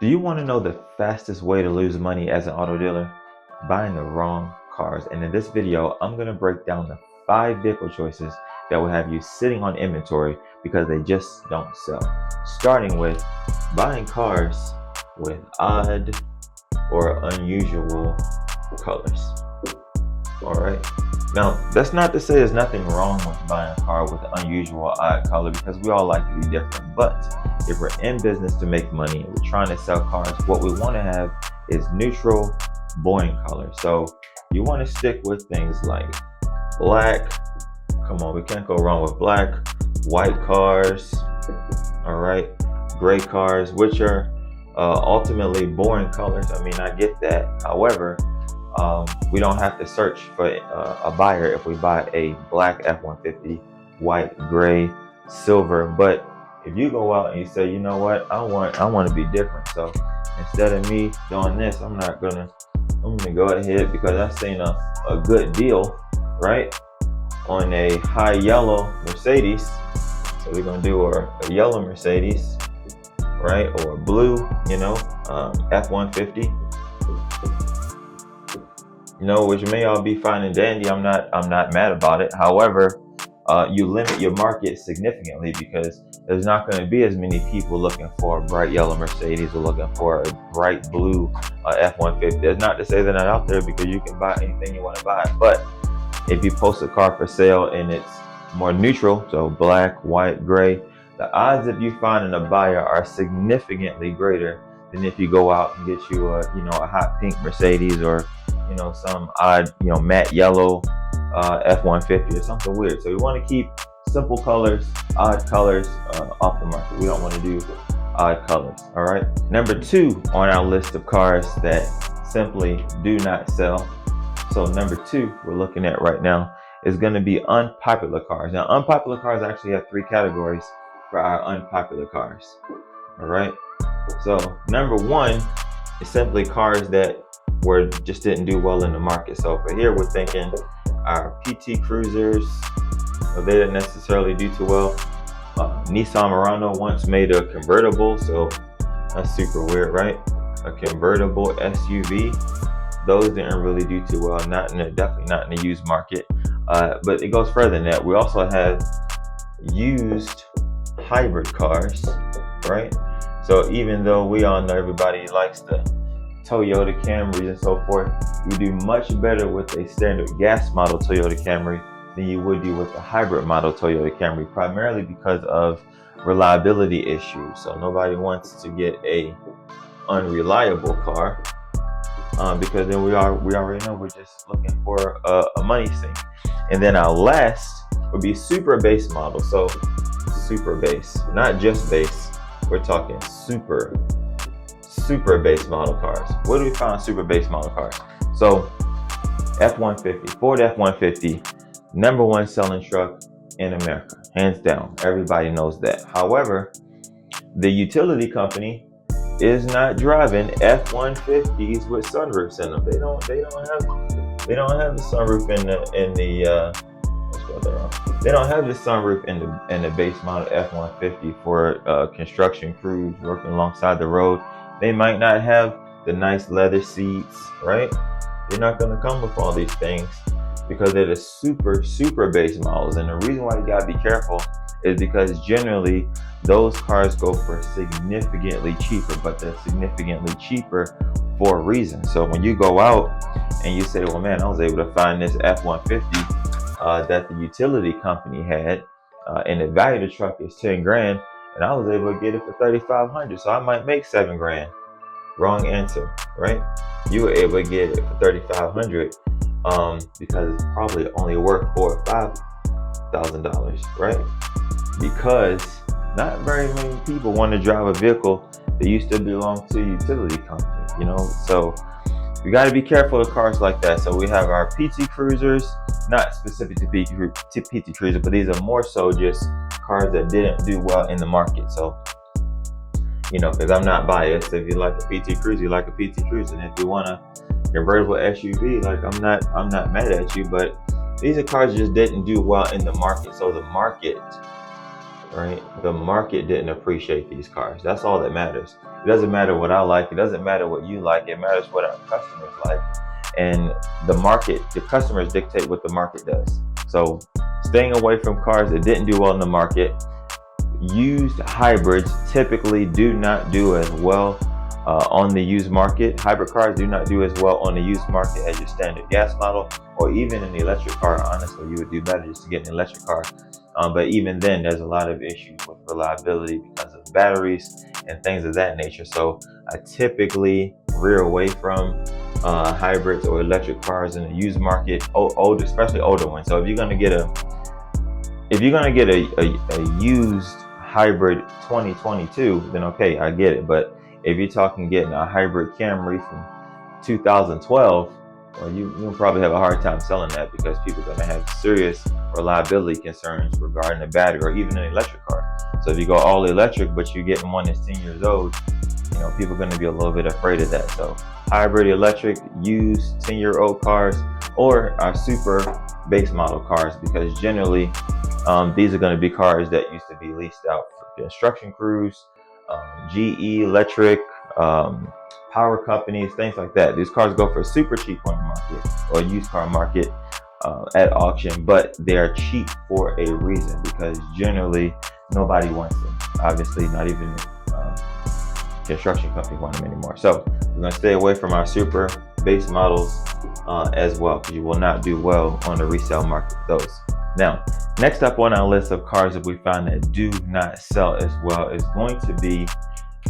Do you want to know the fastest way to lose money as an auto dealer? Buying the wrong cars. And in this video, I'm going to break down the 5 vehicle choices that will have you sitting on inventory because they just don't sell. Starting with buying cars with odd or unusual colors. All right. Now, that's not to say there's nothing wrong with buying a car with an unusual odd color because we all like to be different. But if we're in business to make money and we're trying to sell cars, what we want to have is neutral, boring colors. So you want to stick with things like black. Come on, we can't go wrong with black, white cars, all right, gray cars, which are ultimately boring colors. I mean, I get that. However, we don't have to search for a buyer if we buy a black F-150, white, gray, silver. But if you go out and you say, you know what, I want to be different. So instead of me doing this, I'm gonna go ahead because I've seen a good deal, right, on a high yellow Mercedes. So we're gonna do a yellow Mercedes, right, or a blue, F-150. Which may all be fine and dandy. I'm not mad about it. However, you limit your market significantly because there's not going to be as many people looking for a bright yellow Mercedes or looking for a bright blue F-150. That's not to say they're not out there because you can buy anything you want to buy. But if you post a car for sale and it's more neutral, so black, white, gray, the odds of you finding a buyer are significantly greater than if you go out and get you a hot pink Mercedes or some odd, matte yellow F-150 or something weird. So we want to keep simple colors, odd colors off the market. We don't want to do odd colors. All right. Number 2 on our list of cars that simply do not sell. So number 2 we're looking at right now is going to be unpopular cars. Now, unpopular cars actually have 3 categories for our unpopular cars. All right. So number 1 is simply cars that just didn't do well in the market. So for here, we're thinking our PT Cruisers, they didn't necessarily do too well. Nissan Murano once made a convertible, so that's super weird, right? A convertible SUV. Those didn't really do too well. Definitely not in the used market. But it goes further than that. We also have used hybrid cars, right? So even though we all know everybody likes the Toyota Camry and so forth, you do much better with a standard gas model Toyota Camry than you would do with a hybrid model Toyota Camry, primarily because of reliability issues. So nobody wants to get a unreliable car because then we already know we're just looking for a money sink. And then our last would be super base model. So super base, not just base. We're talking super base model cars. Where do we find super base model cars? So F-150, Ford F-150, number 1 selling truck in America, hands down. Everybody knows that. However, the utility company is not driving F-150s with sunroofs in them. They don't have the sunroof they don't have the sunroof in the base model F-150 for construction crews working alongside the road. They might not have the nice leather seats, right? They're not going to come with all these things because they're the super base models. And the reason why you got to be careful is because generally those cars go for significantly cheaper, but they're significantly cheaper for a reason. So when you go out and you say, well, man, I was able to find this F-150 that the utility company had, and the value of the truck is 10 grand, and I was able to get it for 3,500, so I might make 7 grand. Wrong answer, right? You were able to get it for 3,500 because it's probably only worth $4,000 or $5,000, right? Because not very many people want to drive a vehicle that used to belong to a utility company, So we got to be careful of cars like that. So we have our PT Cruisers, not specific to PT Cruiser, but these are more so just cars that didn't do well in the market. So, because I'm not biased. If you like a PT Cruiser, you like a PT Cruiser. And if you want a convertible SUV, I'm not mad at you. But these are cars that just didn't do well in the market. So the market right? The market didn't appreciate these cars. That's all that matters. It doesn't matter what I like. It doesn't matter what you like. It matters what our customers like. And the customers dictate what the market does. So staying away from cars that didn't do well in the market. Used hybrids typically do not do as well on the used market. Hybrid cars do not do as well on the used market as your standard gas model, or even in the electric car. Honestly, you would do better just to get an electric car. But even then, there's a lot of issues with reliability because of batteries and things of that nature. So I typically rear away from hybrids or electric cars in the used market, old, especially older ones. So if you're gonna get a used hybrid 2022, then okay, I get it. But if you're talking getting a hybrid Camry from 2012, well, you'll probably have a hard time selling that because people are going to have serious reliability concerns regarding the battery or even an electric car. So if you go all electric, but you're getting one that's 10 years old, people are going to be a little bit afraid of that. So hybrid, electric, used 10-year-old cars, or our super base model cars, because generally these are going to be cars that used to be leased out for construction crews, GE Electric, power companies, things like that. These cars go for super cheap on the market or used car market at auction, but they're cheap for a reason, because generally nobody wants them. Obviously, not even construction companies want them anymore. So we're going to stay away from our super base models as well, because you will not do well on the resale market with those. Now, next up on our list of cars that we find that do not sell as well is going to be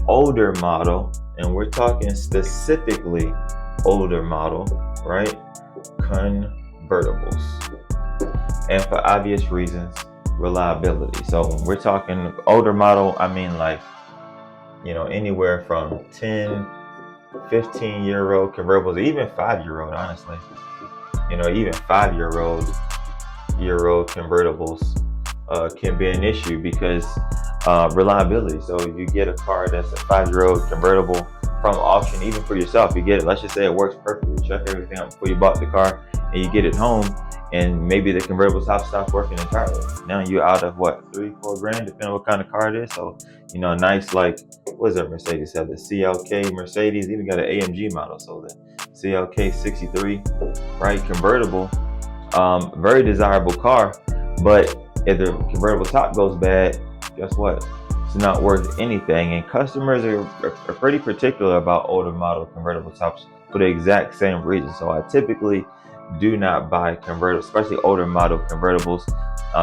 older model, and we're talking specifically older model, right? Convertibles. And for obvious reasons, reliability. So when we're talking older model, I mean like, anywhere from 10, 15-year-old convertibles, even 5-year-old, honestly. Even 5-year-old convertibles can be an issue because reliability. So if you get a car that's a 5-year-old convertible from auction, even for yourself, you get it. Let's just say it works perfectly. Check everything out before you bought the car, and you get it home, and maybe the convertible top stops working entirely. Now you're out of what, $3-4 grand, depending on what kind of car it is. So nice, like, what does that Mercedes have? The CLK Mercedes even got an AMG model. So the CLK 63, right, convertible, very desirable car. But if the convertible top goes bad, guess what? It's not worth anything. And customers are pretty particular about older model convertible tops for the exact same reason. So I typically do not buy convertibles, especially older model convertibles,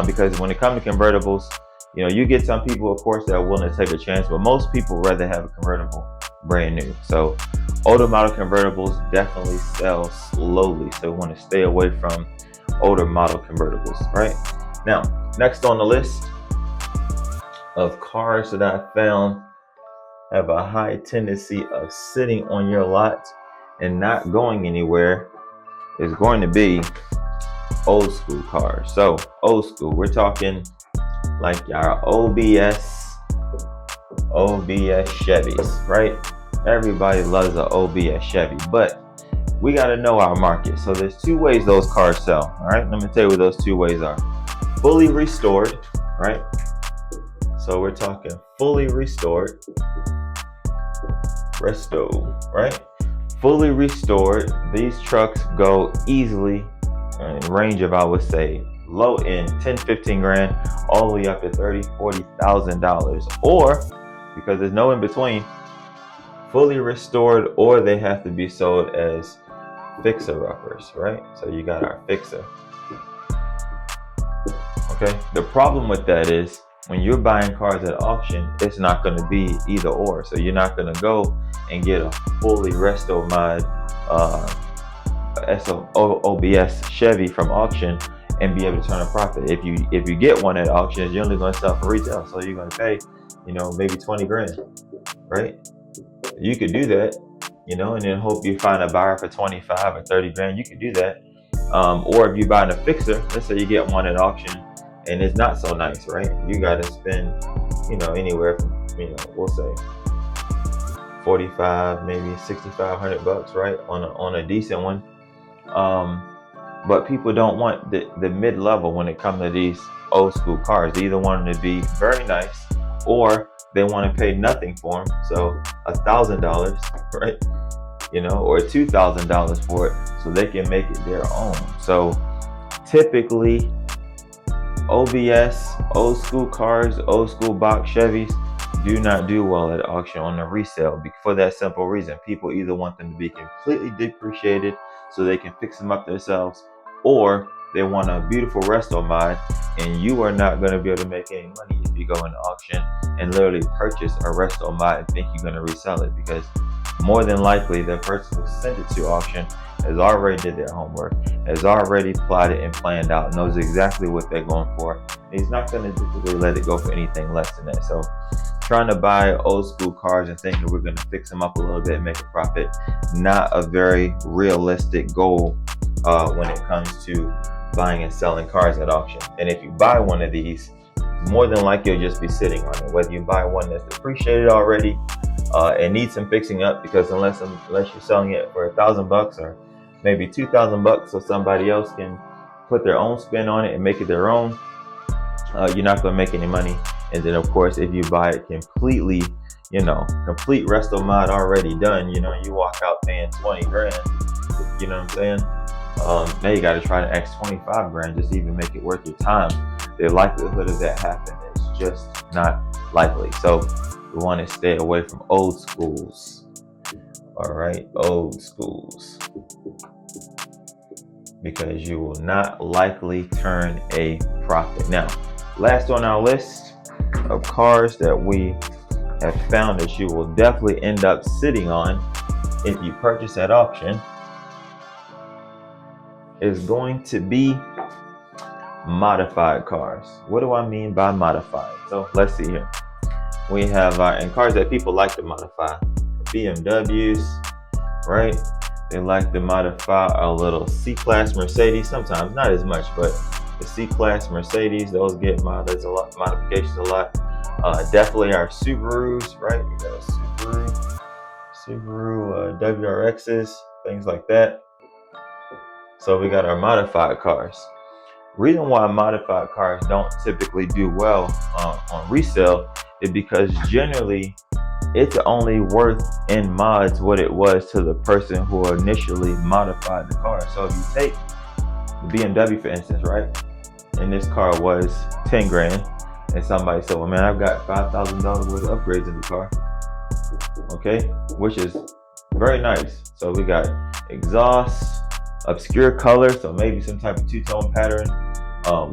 because when it comes to convertibles, you get some people, of course, that are willing to take a chance, but most people rather have a convertible brand new. So older model convertibles definitely sell slowly. So we want to stay away from older model convertibles, right? Now, next on the list of cars that I found have a high tendency of sitting on your lot and not going anywhere is going to be old school cars. So old school, we're talking like our OBS Chevys, right? Everybody loves an OBS Chevy, but we got to know our market. So there's two ways those cars sell. All right, let me tell you what those two ways are. Fully restored, right? So we're talking fully restored, right? Fully restored. These trucks go easily in range of, I would say, low end 10-15 grand all the way up to $30,000-$40,000, or, because there's no in between, fully restored, or they have to be sold as fixer-uppers, right? So you got our fixer. Okay, the problem with that is when you're buying cars at auction, it's not going to be either or. So you're not going to go and get a fully resto mod OBS Chevy from auction and be able to turn a profit. If you get one at auction, it's generally going to sell for retail, so you're going to pay maybe 20 grand, right? You could do that, and then hope you find a buyer for 25 or 30 grand. You could do that. Or if you're buying a fixer, let's say you get one at auction and it's not so nice, right? You got to spend anywhere from we'll say 45, maybe $6,500, right, on a decent one. But people don't want the mid-level when it comes to these old school cars. They either want them to be very nice, or they want to pay nothing for them. So $1,000, right? Or $2,000 for it, so they can make it their own. So typically, OBS, old school cars, old school box Chevys do not do well at auction on the resale, for that simple reason. People either want them to be completely depreciated so they can fix them up themselves, or they want a beautiful resto mod, and you are not going to be able to make any money if you go into auction and literally purchase a resto mod and think you're going to resell it, because more than likely the person who sent it to auction has already did their homework, has already plotted and planned out, knows exactly what they're going for. He's not going to typically let it go for anything less than that. So trying to buy old school cars and thinking we're going to fix them up a little bit and make a profit, not a very realistic goal when it comes to buying and selling cars at auction. And if you buy one of these, more than likely you'll just be sitting on it. Whether you buy one that's depreciated already and needs some fixing up, because unless you're selling it for $1,000 or maybe $2,000 so somebody else can put their own spin on it and make it their own, you're not going to make any money. And then of course, if you buy it completely, complete resto mod already done, you walk out paying 20 grand, you know what I'm saying? Now you got to try to X 25 grand just to even make it worth your time. The likelihood of that happening is just not likely. So we want to stay away from old schools. All right, old schools, because you will not likely turn a profit. Now, last on our list of cars that we have found that you will definitely end up sitting on if you purchase at auction is going to be modified cars. What do I mean by modified? So let's see here. We have and cars that people like to modify. BMWs, right? They like to modify a little C-Class Mercedes. Sometimes not as much, but the C-Class Mercedes, those get modifications a lot. Definitely our Subarus, right? We got a Subaru WRXs, things like that. So we got our modified cars. Reason why modified cars don't typically do well on resale is because generally it's only worth in mods what it was to the person who initially modified the car. So if you take the BMW, for instance, right? And this car was 10 grand, and somebody said, well, man, I've got $5,000 worth of upgrades in the car. Okay, which is very nice. So we got exhaust, obscure color, so maybe some type of two-tone pattern,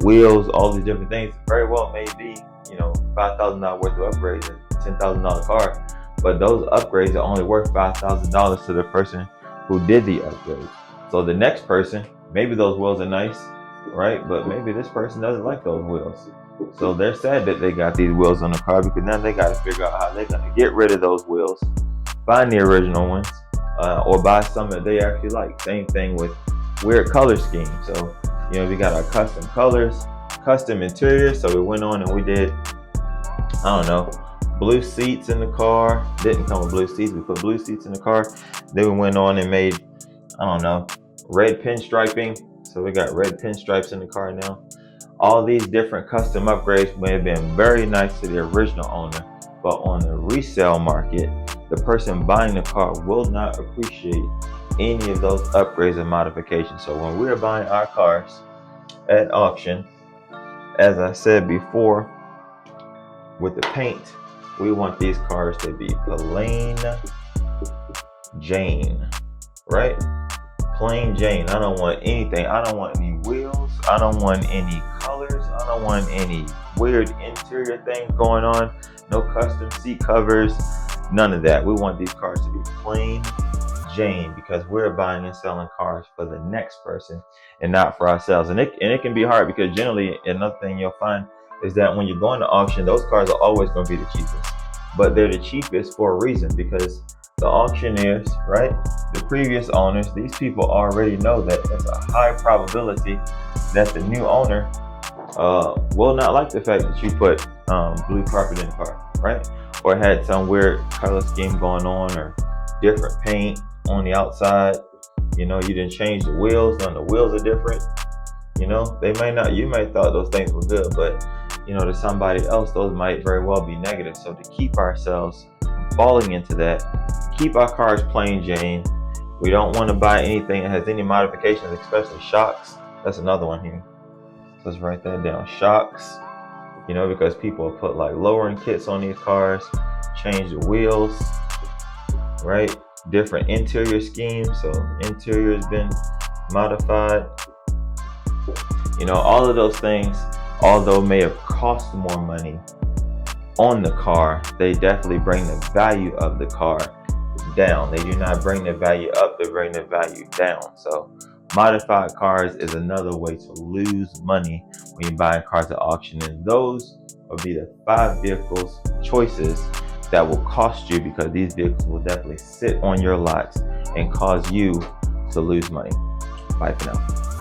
wheels, all these different things. Very well may be, $5,000 worth of upgrades in a $10,000 car, but those upgrades are only worth $5,000 to the person who did the upgrades. So the next person, maybe those wheels are nice, right? But maybe this person doesn't like those wheels. So they're sad that they got these wheels on the car, because now they got to figure out how they're going to get rid of those wheels, find the original ones, or buy some that they actually like. Same thing with weird color schemes. So, we got our custom colors, custom interiors. So we went on and we did, blue seats in the car. Didn't come with blue seats. We put blue seats in the car. Then we went on and made, red pinstriping. So we got red pinstripes in the car now. All these different custom upgrades may have been very nice to the original owner, but on the resale market, the person buying the car will not appreciate any of those upgrades and modifications. So when we're buying our cars at auction, as I said before, with the paint, we want these cars to be plain Jane, right? Plain Jane. I don't want anything. I don't want any wheels. I don't want any colors. I don't want any weird interior things going on. No custom seat covers. None of that. We want these cars to be plain Jane, because we're buying and selling cars for the next person and not for ourselves. And it can be hard, because generally another thing you'll find is that when you're going to auction, those cars are always going to be the cheapest. But they're the cheapest for a reason, because the auctioneers, right, the previous owners, these people already know that it's a high probability that the new owner will not like the fact that you put blue carpet in the car, right? Or had some weird color scheme going on, or different paint on the outside. You know, you didn't change the wheels. None of the wheels are different. You know, they may not, you may thought those things were good, but you know, to somebody else, those might very well be negative. So to keep ourselves from falling into that, keep our cars plain Jane. We don't want to buy anything that has any modifications, especially shocks. That's another one here. Let's write that down. Shocks. You know, because people put like lowering kits on these cars, change the wheels, right? Different interior schemes. So interior has been modified. You know, all of those things, although may have cost more money on the car, they definitely bring the value of the car down. They do not bring the value up, they bring the value down. So modified cars is another way to lose money when you're buying cars at auction. And those will be the 5 vehicles choices that will cost you, because these vehicles will definitely sit on your lots and cause you to lose money. Bye for now.